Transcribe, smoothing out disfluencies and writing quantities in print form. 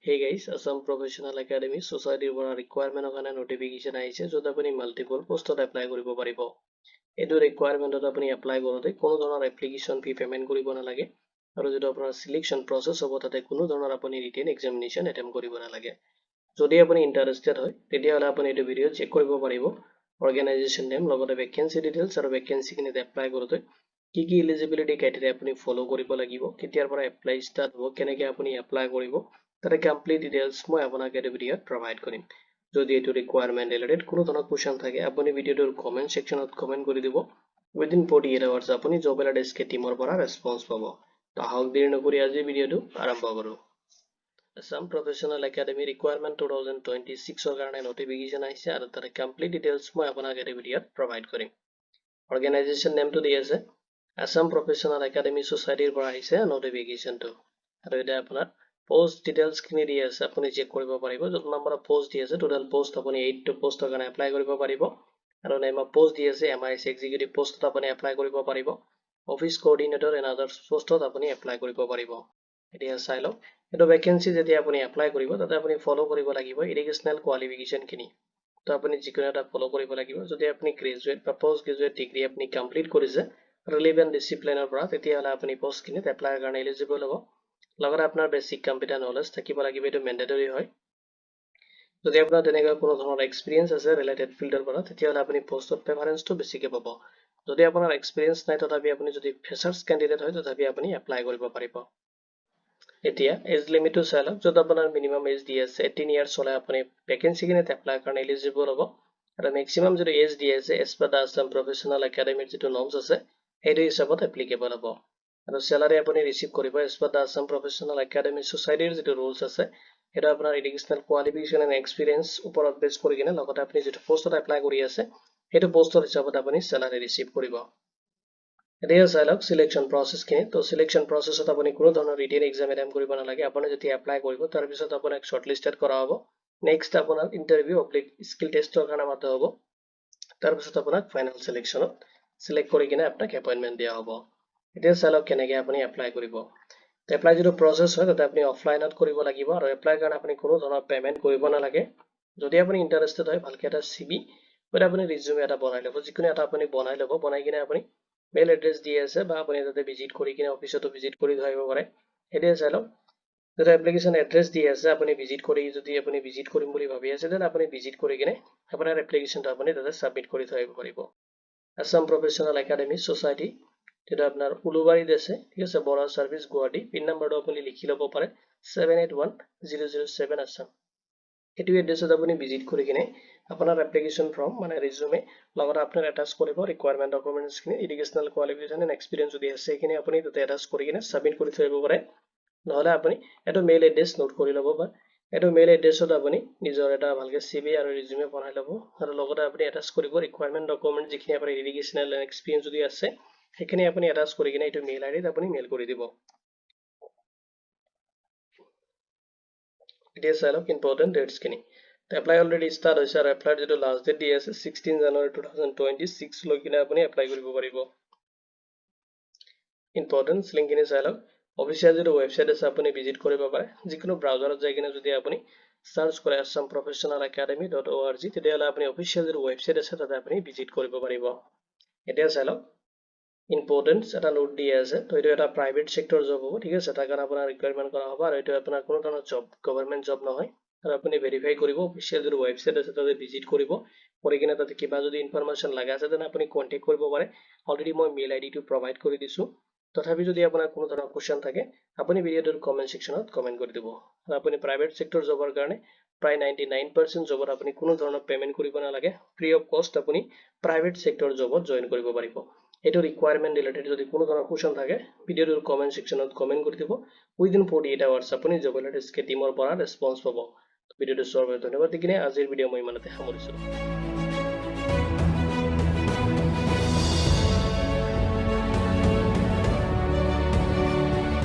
Hey guys, Assam Professional Academy Society requirement of notification আহিছে যত আপুনি মাল্টিপল পোষ্টত এপ্লাই কৰিব পাৰিব। এইটো ৰিকুৱাৰমেন্টত আপুনি এপ্লাই কৰোতে কোনো ধৰণৰ এপ্লিকেশন ফি পেমেন্ট কৰিব নালাগে আৰু যেটো আপোনাৰ সিলেকশন প্ৰসেস হ'ব তাতে কোনো ধৰণৰ আপুনি ৰিটেন এক্সামিনেশন এটেম্প কৰিব নালাগে। যদি আপুনি ইন্টাৰেস্টেড হয় তেতিয়াহলে আপুনি এইটো ভিডিও চেক কৰিব পাৰিব। অৰ্গানাইজেচন নেম লগতে ভ্যাকেন্সি ডিটেইলছ আৰু ভ্যাকেন্সি কিনে এপ্লাই কৰোতে কি এলিজিবিলিটি ক্ৰাইটেৰিয়া আপুনি ফলো কৰিব লাগিব, কেতিয়াৰ পৰা এপ্লাই ষ্টাৰ্ট হ'ব, কেনেকৈ আপুনি এপ্লাই কৰিব তাৰে কমপ্লিট ডিটেইলছ মই আপোনাক এই ভিডিওত প্ৰভাইড কৰিম। যদি এইটো ৰিকুৱাৰমেন্ট ৰিলেটেড কোনো ধৰণৰ কোৱেশ্চন থাকে আপুনি ভিডিওটোৰ কমেন্ট সেকশনত কমেন্ট কৰি দিব। উইদিন 48 আৱাৰ্ছ আপুনি জব এলাৰ্ট টিমৰ পৰা ৰেসপন্স পাব। তো আহক দেৰি নকৰি আজি ভিডিওটো আৰম্ভ কৰো। Assam Professional Academy requirement 2026 ৰ কাৰণে নোটিফিকেশন আহিছে আৰু তাৰে কমপ্লিট ডিটেইলছ মই আপোনাক এই ভিডিওত প্ৰভাইড কৰিম। অৰ্গানাইজেচন নেমটো দি আছে Assam Professional Academy Society ৰ পৰা আহিছে নোটিফিকেশনটো আৰু এটা আপোনাৰ পোষ্ট ডিটেইলছ খিনি দি আছে আপুনি চেক কৰিব পাৰিব। যত নম্বৰ অফ পোষ্ট দি আছে টোটাল পোষ্ট আপুনি 8 পোষ্টৰ কাৰণে এপ্লাই কৰিব পাৰিব আৰু নেম অফ পোষ্ট দি আছে MIS এক্সিকিউটিভ পোষ্টত আপুনি এপ্লাই কৰিব পাৰিব। অফিস কোঅৰ্ডিনেটৰ এণ্ড আদাৰ্স পোষ্টত আপুনি এপ্লাই কৰিব পাৰিব। এতিয়া চাই লওক এটো ভ্যাকেন্সি যেতিয়া আপুনি এপ্লাই কৰিব তাতে আপুনি ফলো কৰিব লাগিব এডুকেশনাল কোৱালিফিকেশন খিনি। তো আপুনি যিকোনো এটা ফলো কৰিব লাগিব। যদি আপুনি গ্ৰেজুৱেট বা পোষ্ট গ্ৰেজুৱেট ডিগ্ৰী আপুনি কমপ্লিট কৰিছে ৰিলেভেন্ট ডিসিপ্লিনৰ পৰা তেতিয়াহলে আপুনি পোষ্ট খিনিত এপ্লাইৰ কাৰণে এলিজিবল হ'ব। লগতে আপোনাৰ বেসিক কম্পিউটাৰ নলেজ থাকিব লাগিব, এটো ম্যান্ডেটৰি হয়। যদি আপোনাৰ তেনেকুৱা কোনো ধৰণৰ এক্সপেৰিয়েন্স আছে ৰিলেটেড ফিল্ডৰ পৰা তেতিয়াহলে আপুনি পোষ্টত প্ৰেফাৰেন্সটো বেছিকৈ পাব। যদি আপোনাৰ এক্সপেৰিয়েন্স নাই তথাপি আপুনি যদি ফ্ৰেছাৰ্ছ ক্যান্ডিডেট হয় তথাপি আপুনি এপ্লাই কৰিব পাৰিব। এতিয়া এজ লিমিটটো চাই লওক। যত আপোনাৰ মিনিমাম এজ দি আছে 18 ইয়াৰ্ছ হলে আপুনি ভ্যাকেন্সি কিনে এপ্লাই কাৰণে এলিজিবল হ'ব আৰু মেক্সিমাম যদি এজ দি আছে এজ পাৰ আসাম প্ৰফেচনেল একাডেমিৰ যেটো নৰ্মছ আছে সেইটো হিচাপত এপ্লিকেবল হ'ব। আৰু স্যালাৰি আপুনি ৰিসিভ কৰিব as per Assam professional academy সোসাইটিৰ যেটো ৰুলছ আছে এটা আপোনাৰ এডুকেশনাল কোৱালিফিকেশন এণ্ড এক্সপেৰিয়েন্স ওপৰত বেস কৰি কিনে লগতে আপুনি যেটো পোষ্টত এপ্লাই কৰি আছে সেইটো পোষ্টৰ হিচাপত আপুনি স্যালাৰি ৰিসিভ কৰিব। এতিয়া চাই লওক সিলেকশন প্ৰসেস খিনি। তো সিলেকশন প্ৰসেছত আপুনি কোনো ধৰণৰ ৰিটেন এক্সাম এটেম্প কৰিব নালাগে। আপুনি যেতিয়া এপ্লাই কৰিব তাৰ পিছত আপোনাক শৰ্টলিস্টেড কৰা হ'ব। নেক্সট আপোনাৰ ইন্টাৰভিউ অব্লিক স্কিল টেষ্টৰ কাৰণে মাতা হ'ব। তাৰ পিছত আপোনাক ফাইনাল সিলেকশনত সিলেক্ট কৰি কিনে আপোনাক এপইন্টমেন্ট দিয়া হ'ব। এতিয়া চাই লওক কেনেকৈ আপুনি এপ্লাই কৰিব। এপ্লাই যেটো প্ৰসেস হয় তাতে আপুনি অফলাইনত কৰিব লাগিব আৰু এপ্লাই কাৰণে আপুনি কোনো ধৰণৰ পেমেন্ট কৰিব নালাগে। যদি আপুনি ইন্টাৰেস্টেড হয় ভালকে এটা CV বা আপুনি ৰিজিউম এটা বনাই ল'ব। যিকোনো এটা আপুনি বনাই ল'ব, বনাই কিনে আপুনি মেইল এড্ৰেছ দি আছে বা আপুনি তাতে ভিজিট কৰি কিনে অফিসতো ভিজিট কৰি থৈ আহিব পাৰে। এতিয়া চাই লওক যেটা এপ্লিকেশন এড্ৰেছ দি আছে আপুনি ভিজিট কৰি যদি আপুনি ভিজিট কৰিম বুলি ভাবি আছে দেন আপুনি ভিজিট কৰি কিনে আপোনাৰ এপ্লিকেশনটো আপুনি তাতে সাবমিট কৰি থৈ আহিব পাৰিব। আসাম প্ৰফেচনেল একাডেমি সোসাইটি যেটা আপনাৰ উলুবাড়িত আছে, ঠিক আছে, বড়া সাৰ্ভিস গুৱাহাটী। পিন নাম্বাৰটো আপুনি লিখি ল'ব পাৰে 781007 আসাম। এইটো এড্ৰেছত আপুনি ভিজিট কৰি কিনে আপোনাৰ এপ্লিকেশন ফৰ্ম মানে ৰিজিউমে লগতে আপোনাৰ এটাচ কৰিব ৰিকুৱাৰমেন্ট ডকুমেন্টছ খিনি এডুকেশনাল কোৱালিফিকেশন এণ্ড এক্সপেৰিয়েন্স যদি আছে এইখিনি আপুনি তাতে এটাচ কৰি কিনে সাবমিট কৰি থৈ আহিব পাৰে। নহলে আপুনি এটা মেইল এড্ৰেছ নোট কৰি ল'ব বা এটা মেইল এড্ৰেছত আপুনি নিজৰ এটা ভালকে CV আৰু ৰিজিউমে বনাই ল'ব আৰু লগতে আপুনি এটাচ কৰিব ৰিকুৱাৰমেন্ট ডকুমেন্ট যিখিনি আপোনাৰ এডুকেশনাল এণ্ড এক্সপেৰিয়েন্স যদি আছে সেইখিনি আপুনি এটাচ কৰি কিনে এইটো মেইল আইডিত আপুনি মেইল কৰি দিব। এতিয়া চাই লওক ইম্পৰ্টেন্ট ডেটছ খিনি। এপ্লাই অলৰেডি ষ্টাৰ্ট হৈছে আৰু এপ্লাইৰ যেটো লাষ্ট ডেট দি আছে 16 জানুৱাৰী 2026 লৈ কিনে আপুনি এপ্লাই কৰিব পাৰিব। ইম্পৰ্টেন্ট লিংক খিনি চাই লওক। অফিচিয়েল যেটো ওয়েবসাইট আছে আপুনি ভিজিট কৰিব পাৰে। যিকোনো ব্ৰাউজাৰত যাই কিনে যদি আপুনি সাৰ্চ কৰে assamprofessionalacademy.org তেতিয়াহলে আপুনি অফিচিয়েল যেটো ওয়েবসাইট আছে তাতে আপুনি ভিজিট কৰিব পাৰিব। এতিয়া চাই লওক ইম্পৰ্টেন্ট এটা নোট দি আছে। তো এইটো এটা প্ৰাইভেট সেক্টৰ জব হ'ব, ঠিক আছে, তাৰ কাৰণে আপোনাৰ ৰিকুৱাৰমেন্ট কৰা হ'ব আৰু এইটো আপোনাৰ কোনো ধৰণৰ জব গভৰ্ণমেন্ট জব নহয়। আৰু আপুনি ভেৰিফাই কৰিব অফিচিয়েল যেটো ওয়েবসাইট আছে তাতে ভিজিট কৰিব। কৰি কিনে তাতে কিবা যদি ইনফৰমেশন লাগা আছে তেনে আপুনি কন্টেক্ট কৰিব পাৰে। অলৰেডি মই মেইল আইডিটো প্ৰভাইড কৰি দিছো। তথাপি যদি আপোনাৰ কোনো ধৰণৰ কোৱেশ্চন থাকে আপুনি ভিডিওটোৰ কমেন্ট সেকশনত কমেন্ট কৰি দিব। আৰু আপুনি প্ৰাইভেট সেক্টৰ জবৰ কাৰণে প্ৰায় 99% জবত আপুনি কোনো ধৰণৰ পেমেন্ট কৰিব নালাগে। ফ্ৰী অফ কষ্ট আপুনি প্ৰাইভেট সেক্টৰ জবত জয়েন কৰিব পাৰিব। এইটো ৰিকুৱাৰমেন্ট ৰিলেটেড যদি কোনো ধৰণৰ কোৱেশ্চন থাকে ভিডিওটোৰ কমেন্ট সেকশনত কমেন্ট কৰি দিব। উইদিন 48 আৱাৰ্ছ আপুনি জব এলাৰ্ট টিমৰ পৰা ৰেসপন্স পাব। ভিডিওটো চোৱাৰ বাবে ধন্যবাদ দি কিনে আজিৰ ভিডিও মই ইমানতে সামৰিছো।